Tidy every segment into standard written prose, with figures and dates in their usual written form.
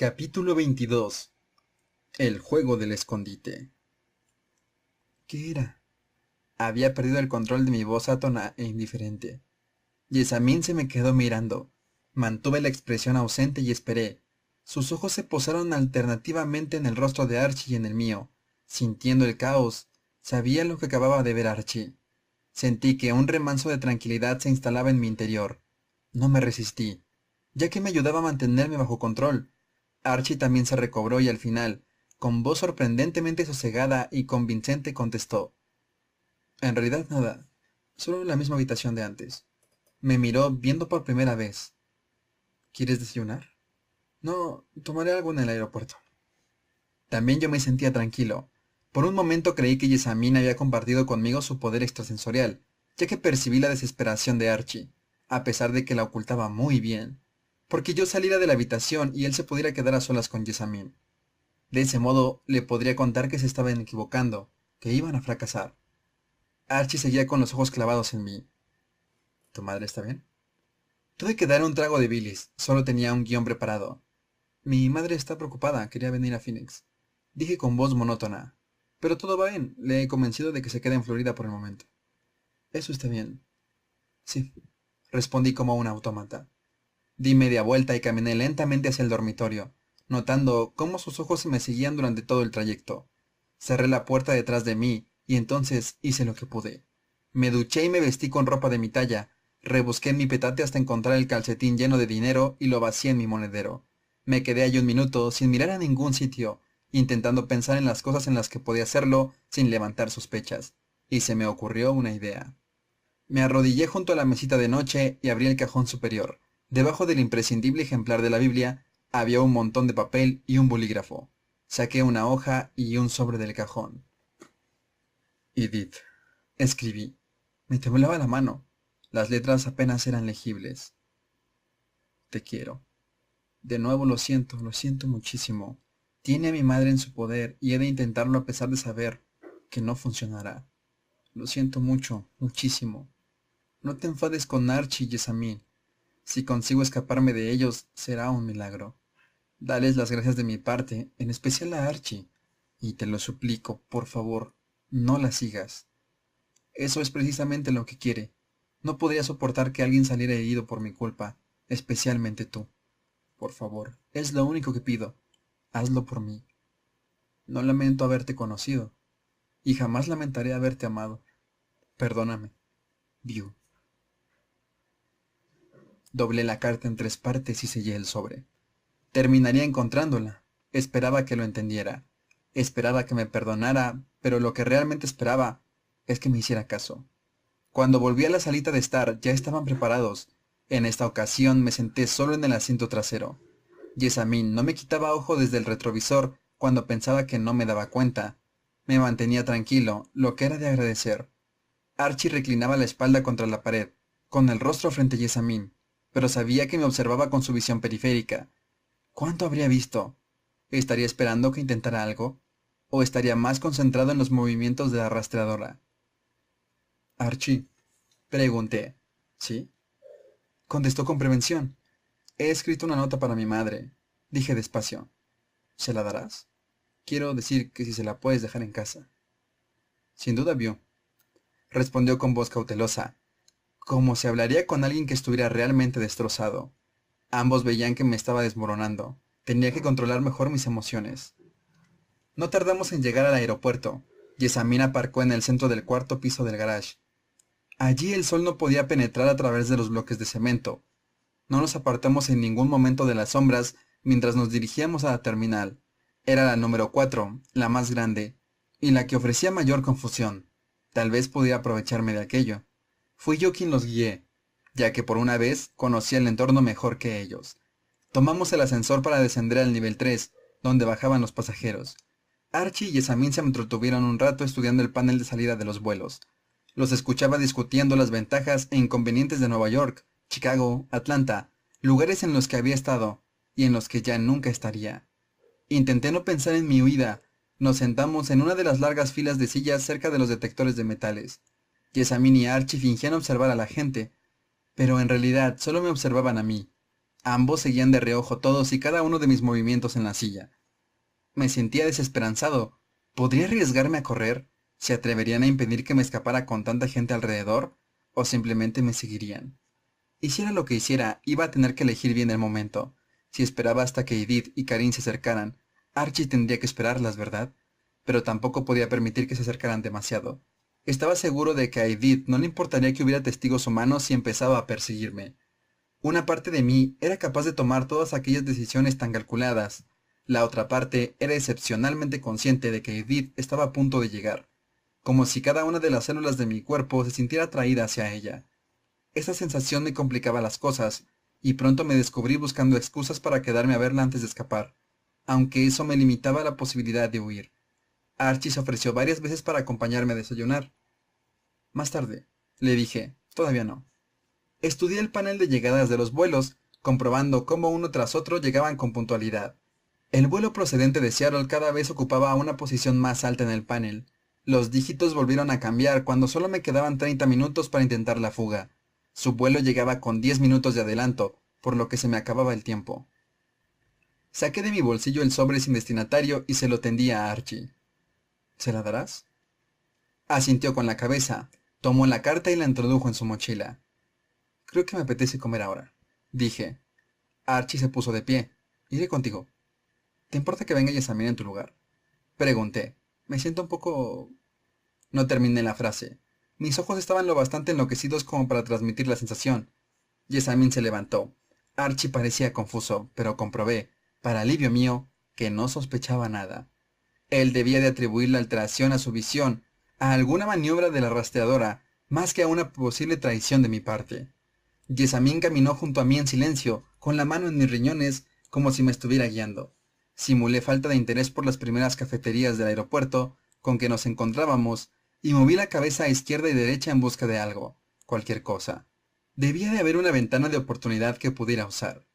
Capítulo 22. El juego del escondite. ¿Qué era? Había perdido el control de mi voz átona e indiferente. Jessamine se me quedó mirando. Mantuve la expresión ausente y esperé. Sus ojos se posaron alternativamente en el rostro de Archie y en el mío. Sintiendo el caos, sabía lo que acababa de ver Archie. Sentí que un remanso de tranquilidad se instalaba en mi interior. No me resistí, ya que me ayudaba a mantenerme bajo control. Archie también se recobró y al final, con voz sorprendentemente sosegada y convincente, contestó: En realidad nada, solo la misma habitación de antes. Me miró viendo por primera vez. ¿Quieres desayunar? No, tomaré algo en el aeropuerto. También yo me sentía tranquilo. Por un momento creí que Jessamine había compartido conmigo su poder extrasensorial, ya que percibí la desesperación de Archie, a pesar de que la ocultaba muy bien, porque yo saliera de la habitación y él se pudiera quedar a solas con Jessamine. De ese modo le podría contar que se estaban equivocando, que iban a fracasar. Archie seguía con los ojos clavados en mí. ¿Tu madre está bien? Tuve que dar un trago de bilis, solo tenía un guión preparado. Mi madre está preocupada, quería venir a Phoenix. Dije con voz monótona. Pero todo va bien, le he convencido de que se quede en Florida por el momento. Eso está bien. Sí, respondí como un autómata. Di media vuelta y caminé lentamente hacia el dormitorio, notando cómo sus ojos me seguían durante todo el trayecto. Cerré la puerta detrás de mí y entonces hice lo que pude. Me duché y me vestí con ropa de mi talla, rebusqué en mi petate hasta encontrar el calcetín lleno de dinero y lo vacié en mi monedero. Me quedé allí un minuto sin mirar a ningún sitio, intentando pensar en las cosas en las que podía hacerlo sin levantar sospechas, y se me ocurrió una idea. Me arrodillé junto a la mesita de noche y abrí el cajón superior. Debajo del imprescindible ejemplar de la Biblia había un montón de papel y un bolígrafo. Saqué una hoja y un sobre del cajón. Edith, escribí. Me temblaba la mano. Las letras apenas eran legibles. Te quiero. De nuevo lo siento muchísimo. Tiene a mi madre en su poder y he de intentarlo a pesar de saber que no funcionará. Lo siento mucho, muchísimo. No te enfades con Archie y Jessamine. Si consigo escaparme de ellos, será un milagro. Dales las gracias de mi parte, en especial a Archie. Y te lo suplico, por favor, no la sigas. Eso es precisamente lo que quiere. No podría soportar que alguien saliera herido por mi culpa, especialmente tú. Por favor, es lo único que pido. Hazlo por mí. No lamento haberte conocido, y jamás lamentaré haberte amado. Perdóname. View. Doblé la carta en 3 partes y sellé el sobre. Terminaría encontrándola. Esperaba que lo entendiera. Esperaba que me perdonara, pero lo que realmente esperaba es que me hiciera caso. Cuando volví a la salita de estar, ya estaban preparados. En esta ocasión me senté solo en el asiento trasero. Jessamine no me quitaba ojo desde el retrovisor cuando pensaba que no me daba cuenta. Me mantenía tranquilo, lo que era de agradecer. Archie reclinaba la espalda contra la pared, con el rostro frente a Jessamine, pero sabía que me observaba con su visión periférica. ¿Cuánto habría visto? ¿Estaría esperando que intentara algo? ¿O estaría más concentrado en los movimientos de la rastreadora? Archie, pregunté. ¿Sí? Contestó con prevención. He escrito una nota para mi madre, dije despacio. ¿Se la darás? Quiero decir que si se la puedes dejar en casa. Sin duda, vio, respondió con voz cautelosa, como si hablaría con alguien que estuviera realmente destrozado. Ambos veían que me estaba desmoronando. Tenía que controlar mejor mis emociones. No tardamos en llegar al aeropuerto. Jessamine aparcó en el centro del 4.º piso del garage. Allí el sol no podía penetrar a través de los bloques de cemento. No nos apartamos en ningún momento de las sombras mientras nos dirigíamos a la terminal. Era la número 4, la más grande, y la que ofrecía mayor confusión. Tal vez podía aprovecharme de aquello. Fui yo quien los guié, ya que por una vez conocía el entorno mejor que ellos. Tomamos el ascensor para descender al nivel 3, donde bajaban los pasajeros. Archie y Jessamine se entretuvieron un rato estudiando el panel de salida de los vuelos. Los escuchaba discutiendo las ventajas e inconvenientes de Nueva York, Chicago, Atlanta, lugares en los que había estado y en los que ya nunca estaría. Intenté no pensar en mi huida. Nos sentamos en una de las largas filas de sillas cerca de los detectores de metales. Jessamine y Archie fingían observar a la gente, pero en realidad solo me observaban a mí. Ambos seguían de reojo todos y cada uno de mis movimientos en la silla. Me sentía desesperanzado. ¿Podría arriesgarme a correr? ¿Se atreverían a impedir que me escapara con tanta gente alrededor? ¿O simplemente me seguirían? Hiciera lo que hiciera, iba a tener que elegir bien el momento. Si esperaba hasta que Edith y Karin se acercaran, Archie tendría que esperarlas, ¿verdad? Pero tampoco podía permitir que se acercaran demasiado. Estaba seguro de que a Edith no le importaría que hubiera testigos humanos si empezaba a perseguirme. Una parte de mí era capaz de tomar todas aquellas decisiones tan calculadas. La otra parte era excepcionalmente consciente de que Edith estaba a punto de llegar, como si cada una de las células de mi cuerpo se sintiera atraída hacia ella. Esa sensación me complicaba las cosas, y pronto me descubrí buscando excusas para quedarme a verla antes de escapar, aunque eso me limitaba la posibilidad de huir. Archie se ofreció varias veces para acompañarme a desayunar. Más tarde, le dije, todavía no. Estudié el panel de llegadas de los vuelos, comprobando cómo uno tras otro llegaban con puntualidad. El vuelo procedente de Seattle cada vez ocupaba una posición más alta en el panel. Los dígitos volvieron a cambiar cuando solo me quedaban 30 minutos para intentar la fuga. Su vuelo llegaba con 10 minutos de adelanto, por lo que se me acababa el tiempo. Saqué de mi bolsillo el sobre sin destinatario y se lo tendí a Archie. ¿Se la darás? Asintió con la cabeza, tomó la carta y la introdujo en su mochila. Creo que me apetece comer ahora, dije. Archie se puso de pie. Iré contigo. ¿Te importa que venga Jessamine en tu lugar? Pregunté. Me siento un poco... No terminé la frase. Mis ojos estaban lo bastante enloquecidos como para transmitir la sensación. Jessamine se levantó. Archie parecía confuso, pero comprobé, para alivio mío, que no sospechaba nada. Él debía de atribuir la alteración a su visión, a alguna maniobra de la rastreadora, más que a una posible traición de mi parte. Jessamine caminó junto a mí en silencio, con la mano en mis riñones, como si me estuviera guiando. Simulé falta de interés por las primeras cafeterías del aeropuerto con que nos encontrábamos, y moví la cabeza a izquierda y derecha en busca de algo, cualquier cosa. Debía de haber una ventana de oportunidad que pudiera usar.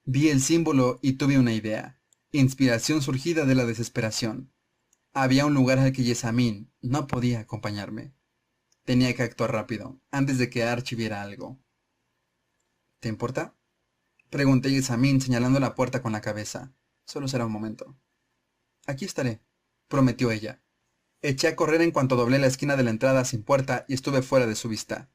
Vi el símbolo y tuve una idea, inspiración surgida de la desesperación. Había un lugar al que Jessamine no podía acompañarme. Tenía que actuar rápido, antes de que Archie viera algo. ¿Te importa? Pregunté a Jessamine señalando la puerta con la cabeza. Solo será un momento. Aquí estaré, prometió ella. Eché a correr en cuanto doblé la esquina de la entrada sin puerta y estuve fuera de su vista.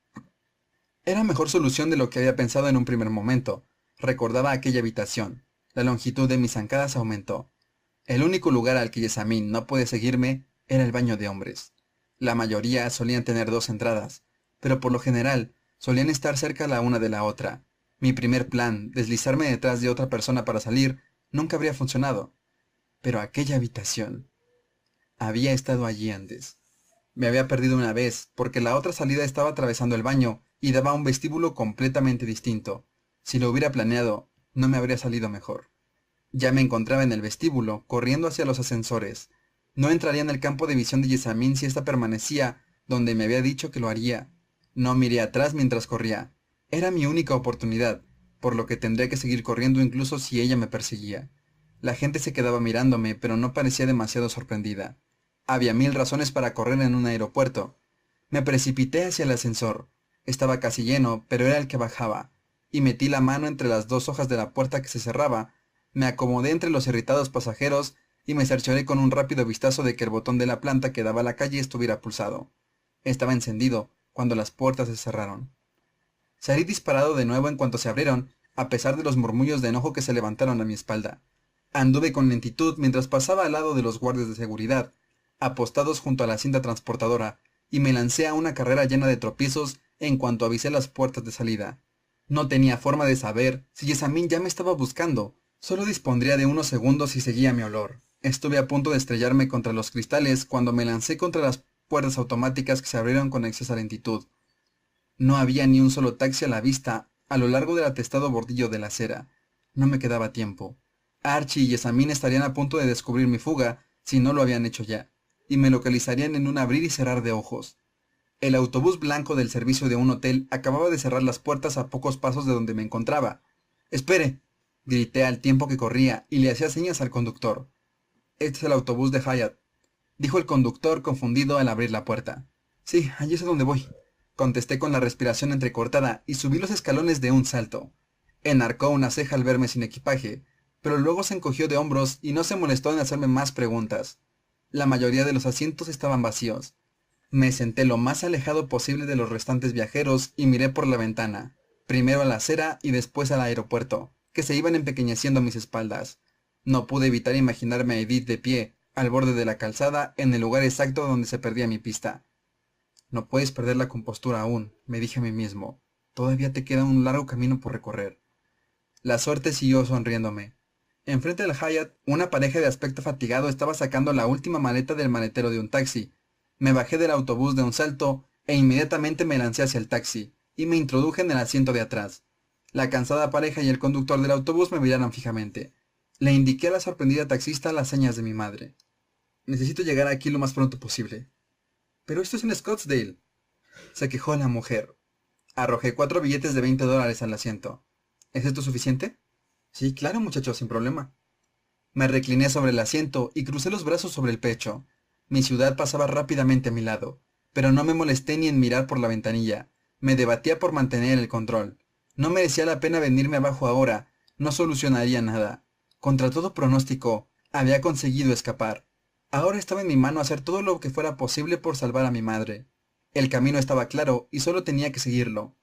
Era mejor solución de lo que había pensado en un primer momento. Recordaba aquella habitación. La longitud de mis zancadas aumentó. El único lugar al que Jessamine no puede seguirme era el baño de hombres. La mayoría solían tener 2 entradas, pero por lo general solían estar cerca la una de la otra. Mi primer plan, deslizarme detrás de otra persona para salir, nunca habría funcionado. Pero aquella habitación... Había estado allí antes. Me había perdido una vez, porque la otra salida estaba atravesando el baño y daba a un vestíbulo completamente distinto. Si lo hubiera planeado, no me habría salido mejor. Ya me encontraba en el vestíbulo, corriendo hacia los ascensores. No entraría en el campo de visión de Jessamine si ésta permanecía donde me había dicho que lo haría. No miré atrás mientras corría. Era mi única oportunidad, por lo que tendría que seguir corriendo incluso si ella me perseguía. La gente se quedaba mirándome, pero no parecía demasiado sorprendida. Había 1000 razones para correr en un aeropuerto. Me precipité hacia el ascensor. Estaba casi lleno, pero era el que bajaba, y metí la mano entre las 2 hojas de la puerta que se cerraba. Me acomodé entre los irritados pasajeros y me cercioré con un rápido vistazo de que el botón de la planta que daba a la calle estuviera pulsado. Estaba encendido cuando las puertas se cerraron. Salí disparado de nuevo en cuanto se abrieron, a pesar de los murmullos de enojo que se levantaron a mi espalda. Anduve con lentitud mientras pasaba al lado de los guardias de seguridad, apostados junto a la cinta transportadora, y me lancé a una carrera llena de tropiezos en cuanto avisé las puertas de salida. No tenía forma de saber si Jessamine ya me estaba buscando. Solo dispondría de unos segundos si seguía mi olor. Estuve a punto de estrellarme contra los cristales cuando me lancé contra las puertas automáticas que se abrieron con excesa lentitud. No había ni un solo taxi a la vista a lo largo del atestado bordillo de la acera. No me quedaba tiempo. Archie y Jessamine estarían a punto de descubrir mi fuga si no lo habían hecho ya, y me localizarían en un abrir y cerrar de ojos. El autobús blanco del servicio de un hotel acababa de cerrar las puertas a pocos pasos de donde me encontraba. «¡Espere!», grité al tiempo que corría y le hacía señas al conductor. «Este es el autobús de Hyatt», dijo el conductor confundido al abrir la puerta. «Sí, allí es a donde voy», contesté con la respiración entrecortada y subí los escalones de un salto. Enarcó una ceja al verme sin equipaje, pero luego se encogió de hombros y no se molestó en hacerme más preguntas. La mayoría de los asientos estaban vacíos. Me senté lo más alejado posible de los restantes viajeros y miré por la ventana, primero a la acera y después al aeropuerto, que se iban empequeñeciendo a mis espaldas. No pude evitar imaginarme a Edith de pie, al borde de la calzada, en el lugar exacto donde se perdía mi pista. No puedes perder la compostura aún, me dije a mí mismo. Todavía te queda un largo camino por recorrer. La suerte siguió sonriéndome. Enfrente del Hyatt, una pareja de aspecto fatigado estaba sacando la última maleta del maletero de un taxi. Me bajé del autobús de un salto e inmediatamente me lancé hacia el taxi y me introduje en el asiento de atrás. La cansada pareja y el conductor del autobús me miraron fijamente. Le indiqué a la sorprendida taxista las señas de mi madre. Necesito llegar aquí lo más pronto posible. Pero esto es en Scottsdale, se quejó la mujer. Arrojé 4 billetes de $20 al asiento. ¿Es esto suficiente? Sí, claro, muchacho, sin problema. Me recliné sobre el asiento y crucé los brazos sobre el pecho. Mi ciudad pasaba rápidamente a mi lado, pero no me molesté ni en mirar por la ventanilla. Me debatía por mantener el control. No merecía la pena venirme abajo ahora, no solucionaría nada. Contra todo pronóstico, había conseguido escapar. Ahora estaba en mi mano hacer todo lo que fuera posible por salvar a mi madre. El camino estaba claro y solo tenía que seguirlo.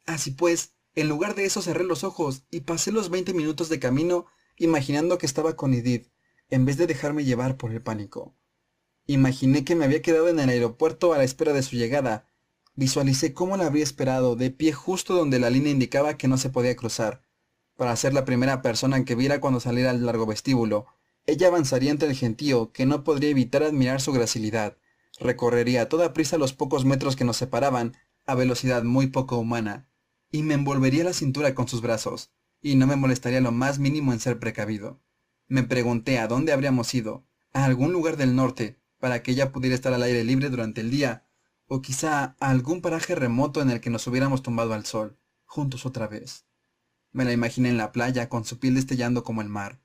Así pues, en lugar de eso cerré los ojos y pasé los 20 minutos de camino imaginando que estaba con Edith, en vez de dejarme llevar por el pánico. Imaginé que me había quedado en el aeropuerto a la espera de su llegada. Visualicé cómo la habría esperado, de pie justo donde la línea indicaba que no se podía cruzar. Para ser la primera persona que viera cuando saliera al largo vestíbulo, ella avanzaría entre el gentío, que no podría evitar admirar su gracilidad. Recorrería a toda prisa los pocos metros que nos separaban, a velocidad muy poco humana, y me envolvería la cintura con sus brazos, y no me molestaría lo más mínimo en ser precavido. Me pregunté a dónde habríamos ido, a algún lugar del norte, para que ella pudiera estar al aire libre durante el día, o quizá a algún paraje remoto en el que nos hubiéramos tumbado al sol, juntos otra vez. Me la imaginé en la playa, con su piel destellando como el mar.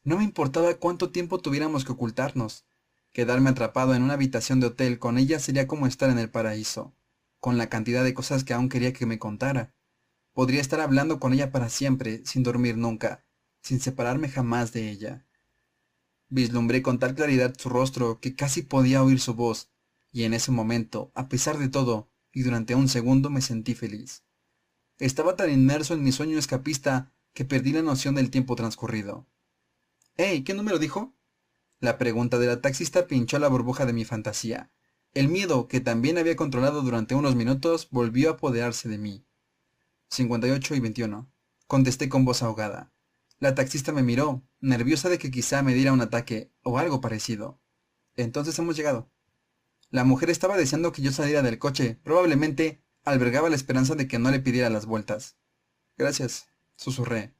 No me importaba cuánto tiempo tuviéramos que ocultarnos. Quedarme atrapado en una habitación de hotel con ella sería como estar en el paraíso, con la cantidad de cosas que aún quería que me contara. Podría estar hablando con ella para siempre, sin dormir nunca, sin separarme jamás de ella. Vislumbré con tal claridad su rostro que casi podía oír su voz, y en ese momento, a pesar de todo, y durante un segundo me sentí feliz. Estaba tan inmerso en mi sueño escapista que perdí la noción del tiempo transcurrido. «Hey, ¿qué número dijo?» La pregunta de la taxista pinchó la burbuja de mi fantasía. El miedo, que también había controlado durante unos minutos, volvió a apoderarse de mí. 58 y 21. Contesté con voz ahogada. La taxista me miró, nerviosa de que quizá me diera un ataque, o algo parecido. Entonces hemos llegado. La mujer estaba deseando que yo saliera del coche, probablemente albergaba la esperanza de que no le pidiera las vueltas. Gracias, susurré.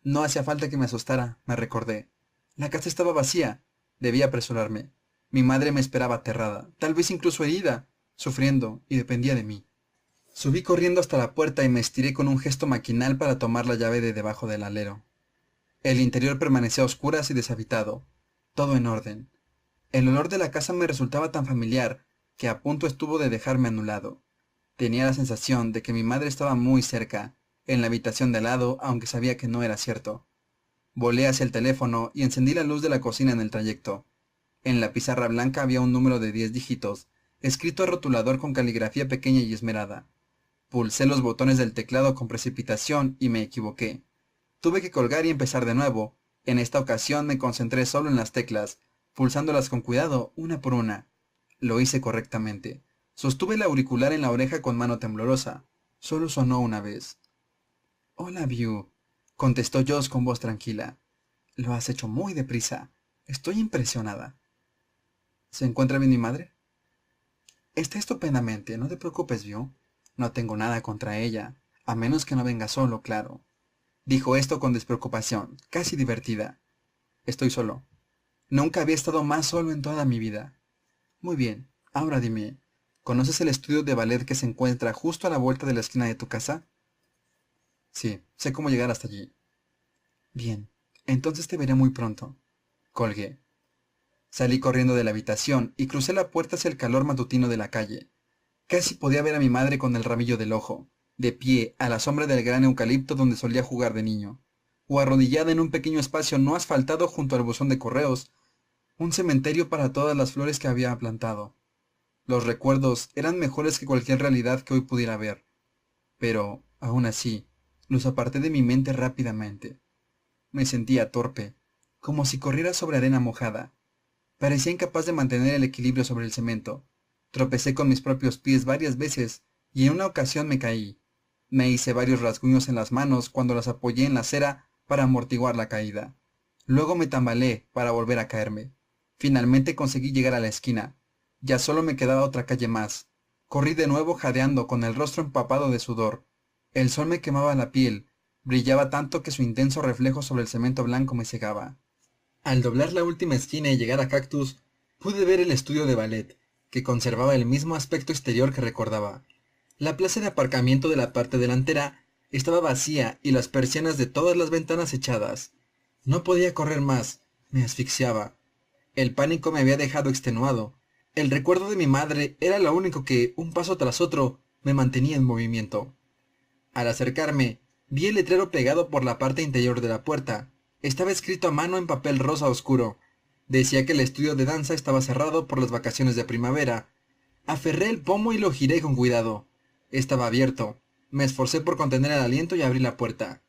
No hacía falta que me asustara, me recordé. La casa estaba vacía. Debía apresurarme. Mi madre me esperaba aterrada, tal vez incluso herida, sufriendo, y dependía de mí. Subí corriendo hasta la puerta y me estiré con un gesto maquinal para tomar la llave de debajo del alero. El interior permanecía a oscuras y deshabitado, todo en orden. El olor de la casa me resultaba tan familiar que a punto estuvo de dejarme anulado. Tenía la sensación de que mi madre estaba muy cerca, en la habitación de al lado, aunque sabía que no era cierto. Volé hacia el teléfono y encendí la luz de la cocina en el trayecto. En la pizarra blanca había un número de 10 dígitos, escrito a rotulador con caligrafía pequeña y esmerada. Pulsé los botones del teclado con precipitación y me equivoqué. Tuve que colgar y empezar de nuevo. En esta ocasión me concentré solo en las teclas, pulsándolas con cuidado, una por una. Lo hice correctamente. Sostuve el auricular en la oreja con mano temblorosa. Solo sonó una vez. «Hola, View», contestó Joss con voz tranquila. «Lo has hecho muy deprisa. Estoy impresionada». «¿Se encuentra bien mi madre?» «Está estupendamente, no te preocupes, View. No tengo nada contra ella, a menos que no venga solo, claro». Dijo esto con despreocupación, casi divertida. «Estoy solo. Nunca había estado más solo en toda mi vida». «Muy bien. Ahora dime, ¿conoces el estudio de ballet que se encuentra justo a la vuelta de la esquina de tu casa?» «Sí, sé cómo llegar hasta allí». «Bien, entonces te veré muy pronto». Colgué. Salí corriendo de la habitación y crucé la puerta hacia el calor matutino de la calle. Casi podía ver a mi madre con el rabillo del ojo. de pie a la sombra del gran eucalipto donde solía jugar de niño, o arrodillada en un pequeño espacio no asfaltado junto al buzón de correos, un cementerio para todas las flores que había plantado. Los recuerdos eran mejores que cualquier realidad que hoy pudiera ver, pero, aún así, los aparté de mi mente rápidamente. Me sentía torpe, como si corriera sobre arena mojada. Parecía incapaz de mantener el equilibrio sobre el cemento. Tropecé con mis propios pies varias veces, y en una ocasión me caí. Me hice varios rasguños en las manos cuando las apoyé en la acera para amortiguar la caída. Luego me tambaleé para volver a caerme. Finalmente conseguí llegar a la esquina. Ya solo me quedaba otra calle más. Corrí de nuevo jadeando con el rostro empapado de sudor. El sol me quemaba la piel, brillaba tanto que su intenso reflejo sobre el cemento blanco me cegaba. Al doblar la última esquina y llegar a Cactus, pude ver el estudio de ballet, que conservaba el mismo aspecto exterior que recordaba. La plaza de aparcamiento de la parte delantera estaba vacía y las persianas de todas las ventanas echadas. No podía correr más, me asfixiaba. El pánico me había dejado extenuado. El recuerdo de mi madre era lo único que, un paso tras otro, me mantenía en movimiento. Al acercarme, vi el letrero pegado por la parte interior de la puerta. Estaba escrito a mano en papel rosa oscuro. Decía que el estudio de danza estaba cerrado por las vacaciones de primavera. Aferré el pomo y lo giré con cuidado. Estaba abierto. Me esforcé por contener el aliento y abrí la puerta.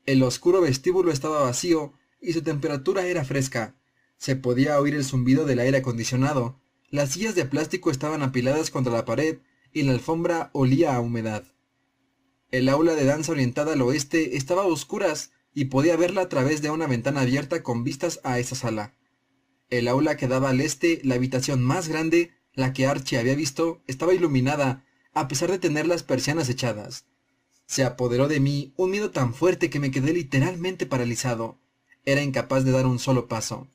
El oscuro vestíbulo estaba vacío y su temperatura era fresca. Se podía oír el zumbido del aire acondicionado. Las sillas de plástico estaban apiladas contra la pared y la alfombra olía a humedad. El aula de danza orientada al oeste estaba a oscuras y podía verla a través de una ventana abierta con vistas a esa sala. El aula que daba al este, la habitación más grande, la que Archie había visto, estaba iluminada, a pesar de tener las persianas echadas. Se apoderó de mí un miedo tan fuerte que me quedé literalmente paralizado. Era incapaz de dar un solo paso.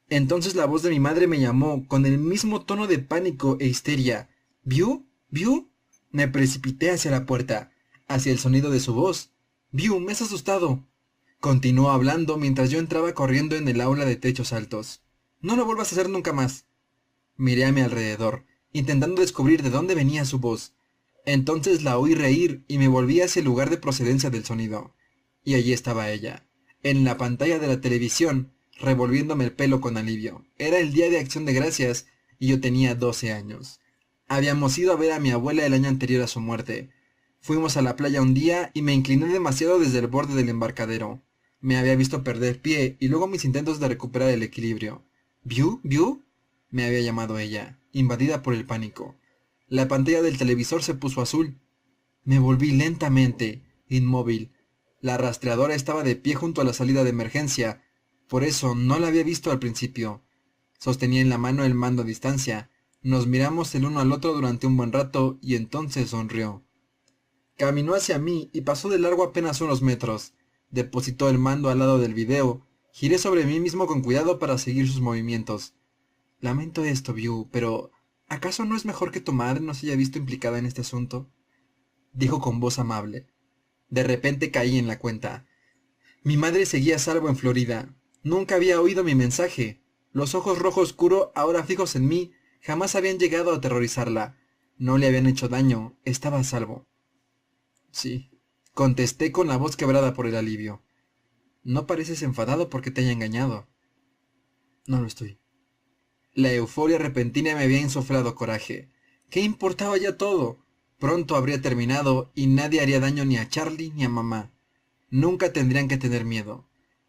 Entonces la voz de mi madre me llamó con el mismo tono de pánico e histeria. ¿View? ¿View? Me precipité hacia la puerta, hacia el sonido de su voz. «View, me has asustado». Continuó hablando mientras yo entraba corriendo en el aula de techos altos. «No lo vuelvas a hacer nunca más». Miré a mi alrededor, intentando descubrir de dónde venía su voz. Entonces la oí reír y me volví hacia el lugar de procedencia del sonido. Y allí estaba ella, en la pantalla de la televisión, revolviéndome el pelo con alivio. Era el día de Acción de Gracias y yo tenía 12 años. Habíamos ido a ver a mi abuela el año anterior a su muerte. Fuimos a la playa un día y me incliné demasiado desde el borde del embarcadero. Me había visto perder pie y luego mis intentos de recuperar el equilibrio. «¿View? ¿View?», me había llamado ella, invadida por el pánico. La pantalla del televisor se puso azul. Me volví lentamente, inmóvil. La rastreadora estaba de pie junto a la salida de emergencia, por eso no la había visto al principio. Sostenía en la mano el mando a distancia. Nos miramos el uno al otro durante un buen rato y entonces sonrió. Caminó hacia mí y pasó de largo apenas unos metros. Depositó el mando al lado del video. Giré sobre mí mismo con cuidado para seguir sus movimientos. Lamento esto, View, pero ¿acaso no es mejor que tu madre no se haya visto implicada en este asunto?, dijo con voz amable. De repente caí en la cuenta. Mi madre seguía a salvo en Florida. Nunca había oído mi mensaje. Los ojos rojo oscuro, ahora fijos en mí, jamás habían llegado a aterrorizarla. No le habían hecho daño, estaba a salvo. Sí, contesté con la voz quebrada por el alivio. No pareces enfadado porque te haya engañado. No lo estoy. La euforia repentina me había insuflado coraje. ¿Qué importaba ya todo? Pronto habría terminado y nadie haría daño ni a Charlie ni a mamá. Nunca tendrían que tener miedo.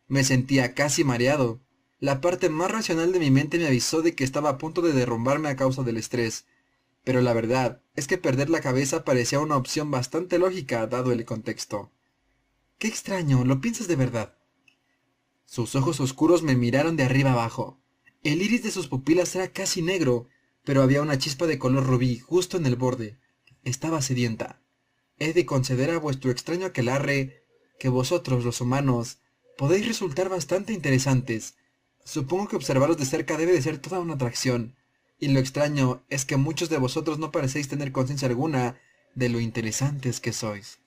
Me sentía casi mareado. La parte más racional de mi mente me avisó de que estaba a punto de derrumbarme a causa del estrés. Pero la verdad es que perder la cabeza parecía una opción bastante lógica dado el contexto. «Qué extraño, ¿lo piensas de verdad?». Sus ojos oscuros me miraron de arriba abajo. El iris de sus pupilas era casi negro, pero había una chispa de color rubí justo en el borde. Estaba sedienta. He de conceder a vuestro extraño aquelarre que vosotros, los humanos, podéis resultar bastante interesantes. Supongo que observaros de cerca debe de ser toda una atracción. Y lo extraño es que muchos de vosotros no parecéis tener conciencia alguna de lo interesantes que sois.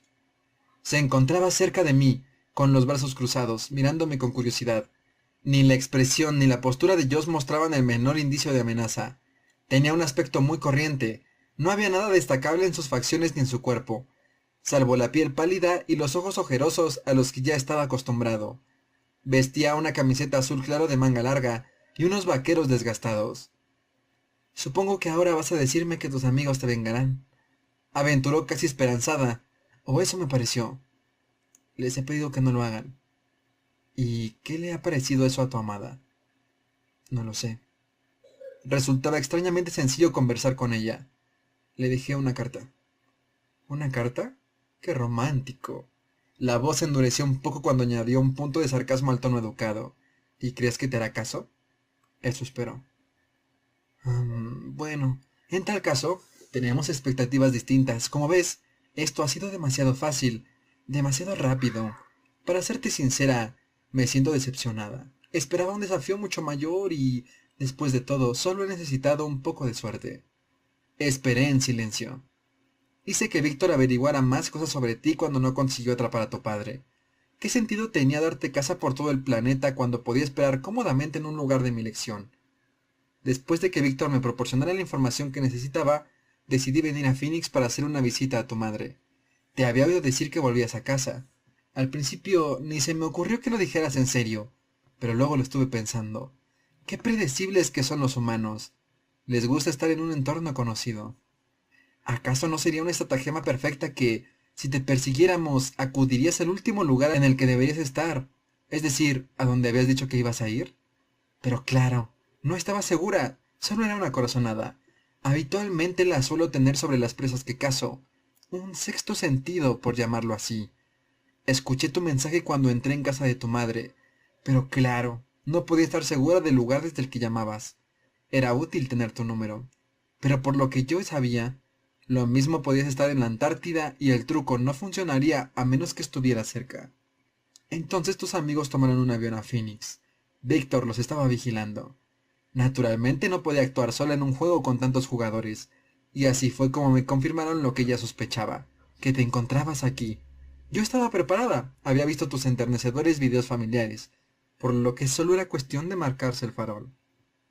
Se encontraba cerca de mí, con los brazos cruzados, mirándome con curiosidad. Ni la expresión ni la postura de Joss mostraban el menor indicio de amenaza. Tenía un aspecto muy corriente. No había nada destacable en sus facciones ni en su cuerpo. salvo la piel pálida y los ojos ojerosos a los que ya estaba acostumbrado. Vestía una camiseta azul claro de manga larga y unos vaqueros desgastados. Supongo que ahora vas a decirme que tus amigos te vengarán, aventuró casi esperanzada, o eso me pareció. Les he pedido que no lo hagan. ¿Y qué le ha parecido eso a tu amada? No lo sé. Resultaba extrañamente sencillo conversar con ella. Le dejé una carta. ¿Una carta? ¡Qué romántico! La voz se endureció un poco cuando añadió un punto de sarcasmo al tono educado. ¿Y crees que te hará caso? Eso espero. Bueno, en tal caso, tenemos expectativas distintas. Como ves, esto ha sido demasiado fácil, demasiado rápido. Para serte sincera, me siento decepcionada. Esperaba un desafío mucho mayor y, después de todo, solo he necesitado un poco de suerte. Esperé en silencio. Hice que Víctor averiguara más cosas sobre ti cuando no consiguió atrapar a tu padre. ¿Qué sentido tenía darte casa por todo el planeta cuando podía esperar cómodamente en un lugar de mi elección? Después de que Víctor me proporcionara la información que necesitaba, decidí venir a Phoenix para hacer una visita a tu madre. Te había oído decir que volvías a casa. Al principio ni se me ocurrió que lo dijeras en serio, pero luego lo estuve pensando. Qué predecibles que son los humanos. Les gusta estar en un entorno conocido. ¿Acaso no sería una estratagema perfecta que, si te persiguiéramos, acudirías al último lugar en el que deberías estar? Es decir, a donde habías dicho que ibas a ir. Pero claro, no estaba segura, solo era una corazonada. Habitualmente la suelo tener sobre las presas que cazo. Un sexto sentido, por llamarlo así. Escuché tu mensaje cuando entré en casa de tu madre, pero claro, no podía estar segura del lugar desde el que llamabas. Era útil tener tu número. Pero por lo que yo sabía, lo mismo podías estar en la Antártida y el truco no funcionaría a menos que estuvieras cerca. Entonces tus amigos tomaron un avión a Phoenix. Víctor los estaba vigilando. Naturalmente no podía actuar sola en un juego con tantos jugadores, y así fue como me confirmaron lo que ya sospechaba, que te encontrabas aquí. Yo estaba preparada, había visto tus enternecedores videos familiares, por lo que solo era cuestión de marcarse el farol.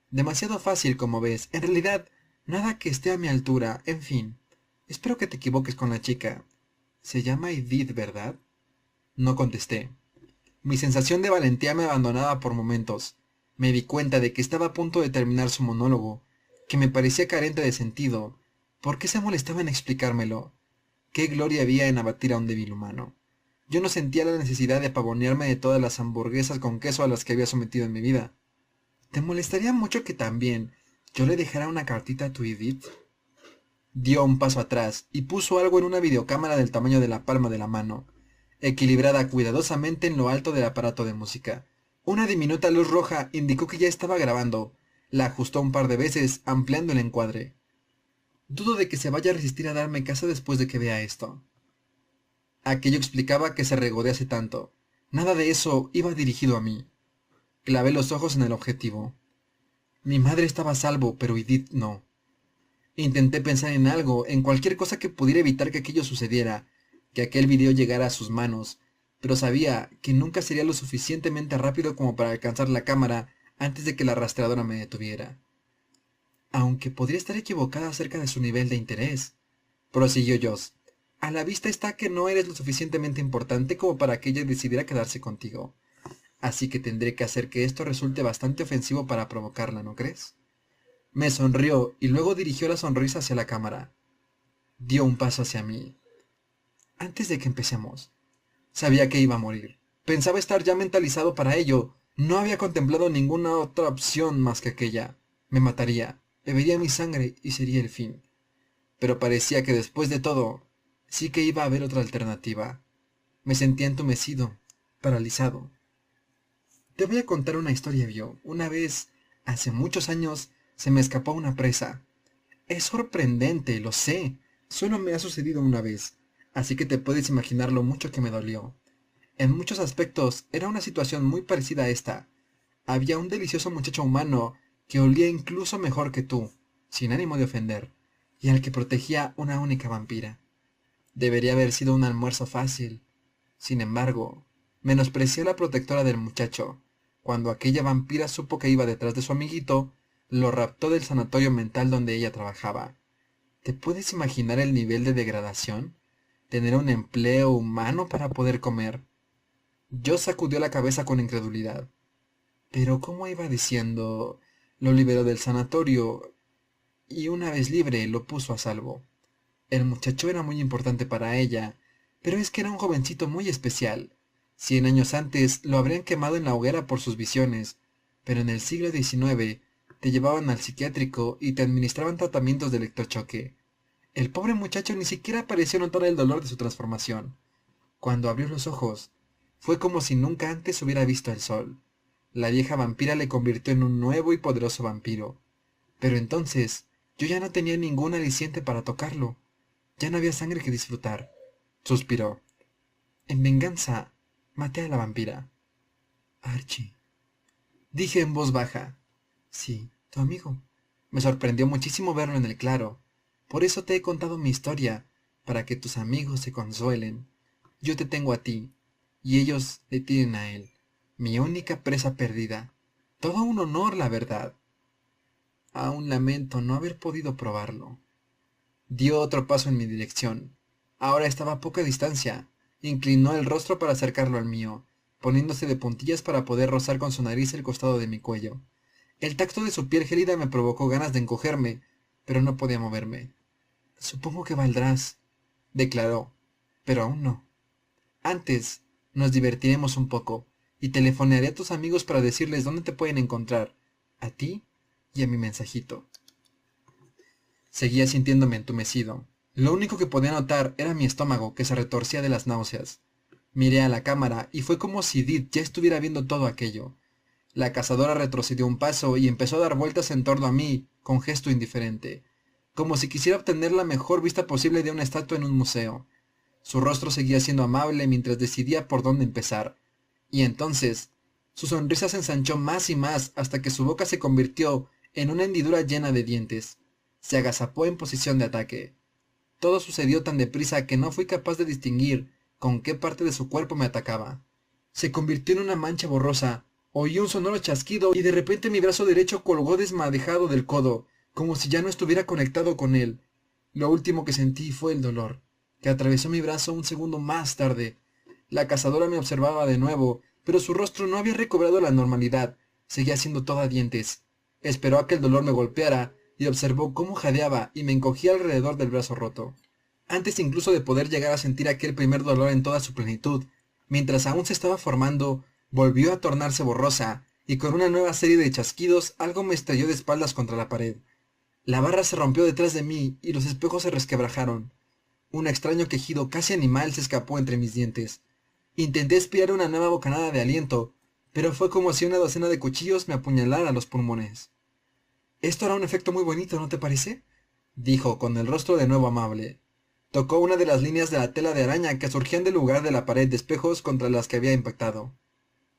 Demasiado fácil, como ves. En realidad, nada que esté a mi altura, en fin. Espero que te equivoques con la chica. Se llama Edith, ¿verdad? No contesté. Mi sensación de valentía me abandonaba por momentos. Me di cuenta de que estaba a punto de terminar su monólogo, que me parecía carente de sentido. ¿Por qué se molestaba en explicármelo? ¿Qué gloria había en abatir a un débil humano? Yo no sentía la necesidad de pavonearme de todas las hamburguesas con queso a las que había sometido en mi vida. ¿Te molestaría mucho que también yo le dejara una cartita a tu Edith? Dio un paso atrás y puso algo en una videocámara del tamaño de la palma de la mano, equilibrada cuidadosamente en lo alto del aparato de música. Una diminuta luz roja indicó que ya estaba grabando. La ajustó un par de veces, ampliando el encuadre. Dudo de que se vaya a resistir a darme casa después de que vea esto. Aquello explicaba que se regodease tanto. Nada de eso iba dirigido a mí. Clavé los ojos en el objetivo. Mi madre estaba a salvo, pero Edith no. Intenté pensar en algo, en cualquier cosa que pudiera evitar que aquello sucediera, que aquel video llegara a sus manos, pero sabía que nunca sería lo suficientemente rápido como para alcanzar la cámara antes de que la rastreadora me detuviera. Aunque podría estar equivocada acerca de su nivel de interés, prosiguió Joss. A la vista está que no eres lo suficientemente importante como para que ella decidiera quedarse contigo. Así que tendré que hacer que esto resulte bastante ofensivo para provocarla, ¿no crees? Me sonrió y luego dirigió la sonrisa hacia la cámara. Dio un paso hacia mí. Antes de que empecemos, sabía que iba a morir. Pensaba estar ya mentalizado para ello. No había contemplado ninguna otra opción más que aquella. Me mataría, bebería mi sangre y sería el fin. Pero parecía que después de todo, sí que iba a haber otra alternativa. Me sentía entumecido, paralizado. Te voy a contar una historia, Vio. Una vez, hace muchos años, se me escapó una presa. Es sorprendente, lo sé. Solo me ha sucedido una vez, así que te puedes imaginar lo mucho que me dolió. En muchos aspectos era una situación muy parecida a esta. Había un delicioso muchacho humano que olía incluso mejor que tú, sin ánimo de ofender, y al que protegía una única vampira. Debería haber sido un almuerzo fácil. Sin embargo, menosprecié a la protectora del muchacho. Cuando aquella vampira supo que iba detrás de su amiguito, lo raptó del sanatorio mental donde ella trabajaba. ¿Te puedes imaginar el nivel de degradación? ¿Tener un empleo humano para poder comer? Yo sacudió la cabeza con incredulidad. Pero como iba diciendo, lo liberó del sanatorio y una vez libre lo puso a salvo. El muchacho era muy importante para ella, pero es que era un jovencito muy especial. 100 años antes lo habrían quemado en la hoguera por sus visiones, pero en el siglo XIX te llevaban al psiquiátrico y te administraban tratamientos de electrochoque. El pobre muchacho ni siquiera pareció notar el dolor de su transformación. Cuando abrió los ojos, fue como si nunca antes hubiera visto el sol. La vieja vampira le convirtió en un nuevo y poderoso vampiro. Pero entonces, yo ya no tenía ningún aliciente para tocarlo. Ya no había sangre que disfrutar. Suspiró. En venganza, maté a la vampira. Archie. Dije en voz baja. Sí, tu amigo. Me sorprendió muchísimo verlo en el claro. Por eso te he contado mi historia, para que tus amigos se consuelen. Yo te tengo a ti, y ellos le tienen a él, mi única presa perdida. Todo un honor, la verdad. Aún lamento no haber podido probarlo. Dio otro paso en mi dirección. Ahora estaba a poca distancia. Inclinó el rostro para acercarlo al mío, poniéndose de puntillas para poder rozar con su nariz el costado de mi cuello. El tacto de su piel gélida me provocó ganas de encogerme, pero no podía moverme. Supongo que valdrás, declaró, pero aún no. Antes, nos divertiremos un poco, y telefonearé a tus amigos para decirles dónde te pueden encontrar, a ti y a mi mensajito. Seguía sintiéndome entumecido. Lo único que podía notar era mi estómago que se retorcía de las náuseas. Miré a la cámara y fue como si Edith ya estuviera viendo todo aquello. La cazadora retrocedió un paso y empezó a dar vueltas en torno a mí, con gesto indiferente, como si quisiera obtener la mejor vista posible de una estatua en un museo. Su rostro seguía siendo amable mientras decidía por dónde empezar. Y entonces, su sonrisa se ensanchó más y más hasta que su boca se convirtió en una hendidura llena de dientes. Se agazapó en posición de ataque. Todo sucedió tan deprisa que no fui capaz de distinguir con qué parte de su cuerpo me atacaba. Se convirtió en una mancha borrosa. Oí un sonoro chasquido y de repente mi brazo derecho colgó desmadejado del codo, como si ya no estuviera conectado con él. Lo último que sentí fue el dolor, que atravesó mi brazo un segundo más tarde. La cazadora me observaba de nuevo, pero su rostro no había recobrado la normalidad. Seguía siendo toda dientes. Esperó a que el dolor me golpeara y observó cómo jadeaba y me encogía alrededor del brazo roto. Antes incluso de poder llegar a sentir aquel primer dolor en toda su plenitud, mientras aún se estaba formando, volvió a tornarse borrosa, y con una nueva serie de chasquidos algo me estrelló de espaldas contra la pared. La barra se rompió detrás de mí y los espejos se resquebrajaron. Un extraño quejido casi animal se escapó entre mis dientes. Intenté espiar una nueva bocanada de aliento, pero fue como si una docena de cuchillos me apuñalara los pulmones. Esto hará un efecto muy bonito, ¿no te parece? Dijo, con el rostro de nuevo amable. Tocó una de las líneas de la tela de araña que surgían del lugar de la pared de espejos contra las que había impactado.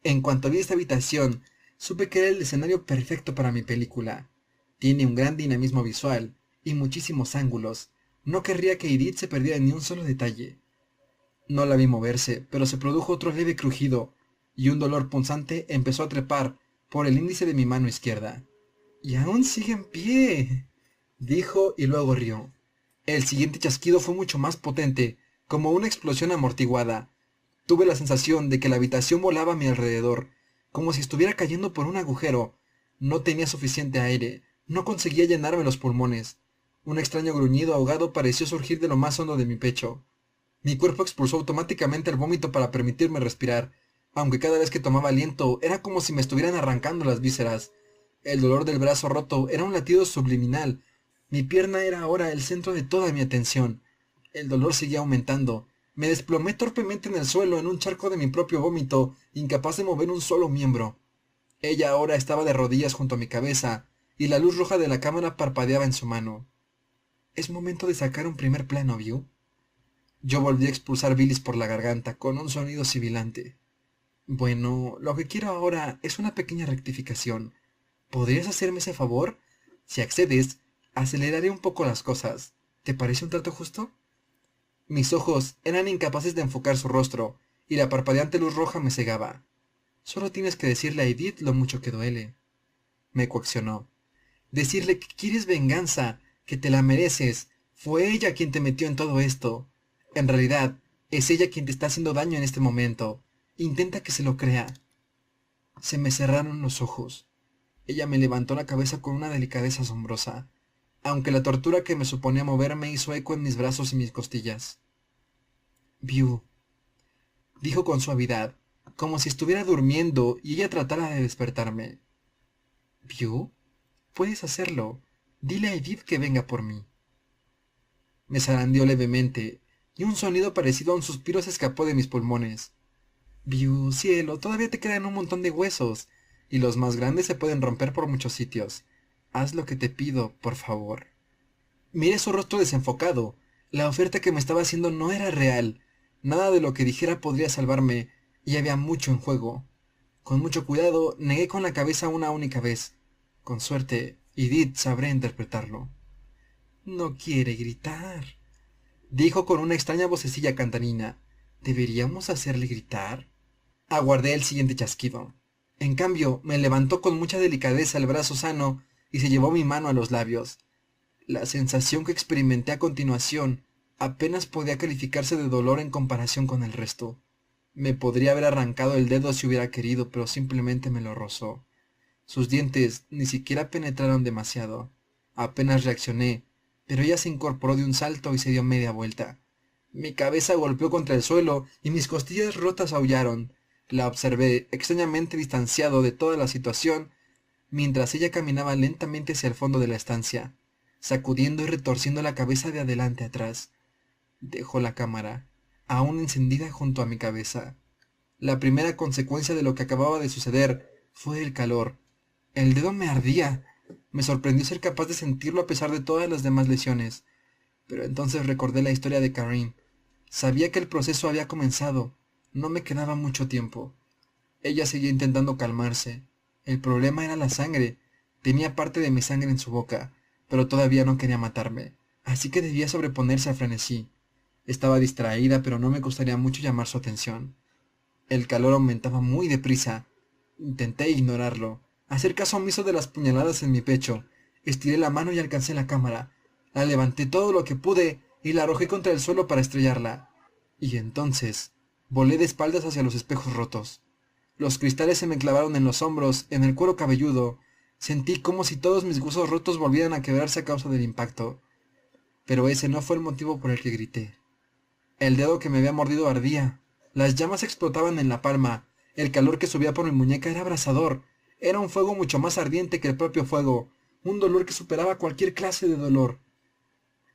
En cuanto vi esta habitación, supe que era el escenario perfecto para mi película. Tiene un gran dinamismo visual y muchísimos ángulos. No querría que Edith se perdiera ni un solo detalle. No la vi moverse, pero se produjo otro leve crujido, y un dolor punzante empezó a trepar por el índice de mi mano izquierda. —¡Y aún sigue en pie! —dijo y luego rió. El siguiente chasquido fue mucho más potente, como una explosión amortiguada. Tuve la sensación de que la habitación volaba a mi alrededor, como si estuviera cayendo por un agujero. No tenía suficiente aire, no conseguía llenarme los pulmones. Un extraño gruñido ahogado pareció surgir de lo más hondo de mi pecho. Mi cuerpo expulsó automáticamente el vómito para permitirme respirar, aunque cada vez que tomaba aliento era como si me estuvieran arrancando las vísceras. El dolor del brazo roto era un latido subliminal. Mi pierna era ahora el centro de toda mi atención. El dolor seguía aumentando. Me desplomé torpemente en el suelo en un charco de mi propio vómito, incapaz de mover un solo miembro. Ella ahora estaba de rodillas junto a mi cabeza, y la luz roja de la cámara parpadeaba en su mano. Es momento de sacar un primer plano, ¿vio? Yo volví a expulsar bilis por la garganta, con un sonido sibilante. Bueno, lo que quiero ahora es una pequeña rectificación. ¿Podrías hacerme ese favor? Si accedes, aceleraré un poco las cosas. ¿Te parece un trato justo? Mis ojos eran incapaces de enfocar su rostro, y la parpadeante luz roja me cegaba. Solo tienes que decirle a Edith lo mucho que duele. Me coaccionó. Decirle que quieres venganza, que te la mereces. Fue ella quien te metió en todo esto. En realidad, es ella quien te está haciendo daño en este momento. Intenta que se lo crea. Se me cerraron los ojos. Ella me levantó la cabeza con una delicadeza asombrosa, aunque la tortura que me suponía moverme hizo eco en mis brazos y mis costillas. View, dijo con suavidad, como si estuviera durmiendo y ella tratara de despertarme. View, puedes hacerlo. Dile a Edith que venga por mí. Me zarandeó levemente, y un sonido parecido a un suspiro se escapó de mis pulmones. View, cielo, todavía te quedan un montón de huesos, y los más grandes se pueden romper por muchos sitios. Haz lo que te pido, por favor. Miré su rostro desenfocado. La oferta que me estaba haciendo no era real. Nada de lo que dijera podría salvarme, y había mucho en juego. Con mucho cuidado, negué con la cabeza una única vez. Con suerte, Edith sabrá interpretarlo. No quiere gritar, dijo con una extraña vocecilla cantarina. ¿Deberíamos hacerle gritar? Aguardé el siguiente chasquido. En cambio, me levantó con mucha delicadeza el brazo sano y se llevó mi mano a los labios. La sensación que experimenté a continuación apenas podía calificarse de dolor en comparación con el resto. Me podría haber arrancado el dedo si hubiera querido, pero simplemente me lo rozó. Sus dientes ni siquiera penetraron demasiado. Apenas reaccioné, pero ella se incorporó de un salto y se dio media vuelta. Mi cabeza golpeó contra el suelo y mis costillas rotas aullaron. La observé, extrañamente distanciado de toda la situación, mientras ella caminaba lentamente hacia el fondo de la estancia, sacudiendo y retorciendo la cabeza de adelante a atrás. Dejó la cámara, aún encendida junto a mi cabeza. La primera consecuencia de lo que acababa de suceder fue el calor. El dedo me ardía. Me sorprendió ser capaz de sentirlo a pesar de todas las demás lesiones. Pero entonces recordé la historia de Karin. Sabía que el proceso había comenzado. No me quedaba mucho tiempo. Ella seguía intentando calmarse. El problema era la sangre. Tenía parte de mi sangre en su boca, pero todavía no quería matarme. Así que debía sobreponerse al frenesí. Estaba distraída, pero no me costaría mucho llamar su atención. El calor aumentaba muy deprisa. Intenté ignorarlo, hacer caso omiso de las puñaladas en mi pecho. Estiré la mano y alcancé la cámara. La levanté todo lo que pude y la arrojé contra el suelo para estrellarla. Y entonces volé de espaldas hacia los espejos rotos. Los cristales se me clavaron en los hombros, en el cuero cabelludo. Sentí como si todos mis huesos rotos volvieran a quebrarse a causa del impacto. Pero ese no fue el motivo por el que grité. El dedo que me había mordido ardía. Las llamas explotaban en la palma. El calor que subía por mi muñeca era abrasador. Era un fuego mucho más ardiente que el propio fuego. Un dolor que superaba cualquier clase de dolor.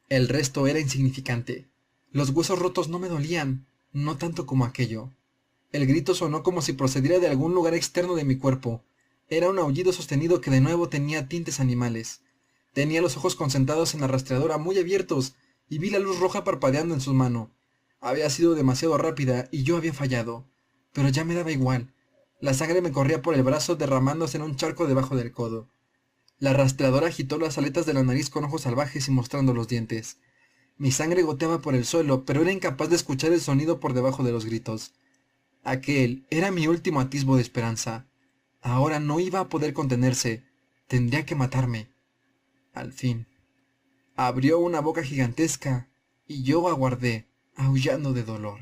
El resto era insignificante. Los huesos rotos no me dolían, no tanto como aquello. El grito sonó como si procediera de algún lugar externo de mi cuerpo. Era un aullido sostenido que de nuevo tenía tintes animales. Tenía los ojos concentrados en la rastreadora muy abiertos y vi la luz roja parpadeando en su mano. Había sido demasiado rápida y yo había fallado. Pero ya me daba igual. La sangre me corría por el brazo derramándose en un charco debajo del codo. La rastreadora agitó las aletas de la nariz con ojos salvajes y mostrando los dientes. Mi sangre goteaba por el suelo, pero era incapaz de escuchar el sonido por debajo de los gritos. Aquel era mi último atisbo de esperanza. Ahora no iba a poder contenerse. Tendría que matarme. Al fin. Abrió una boca gigantesca y yo aguardé, aullando de dolor.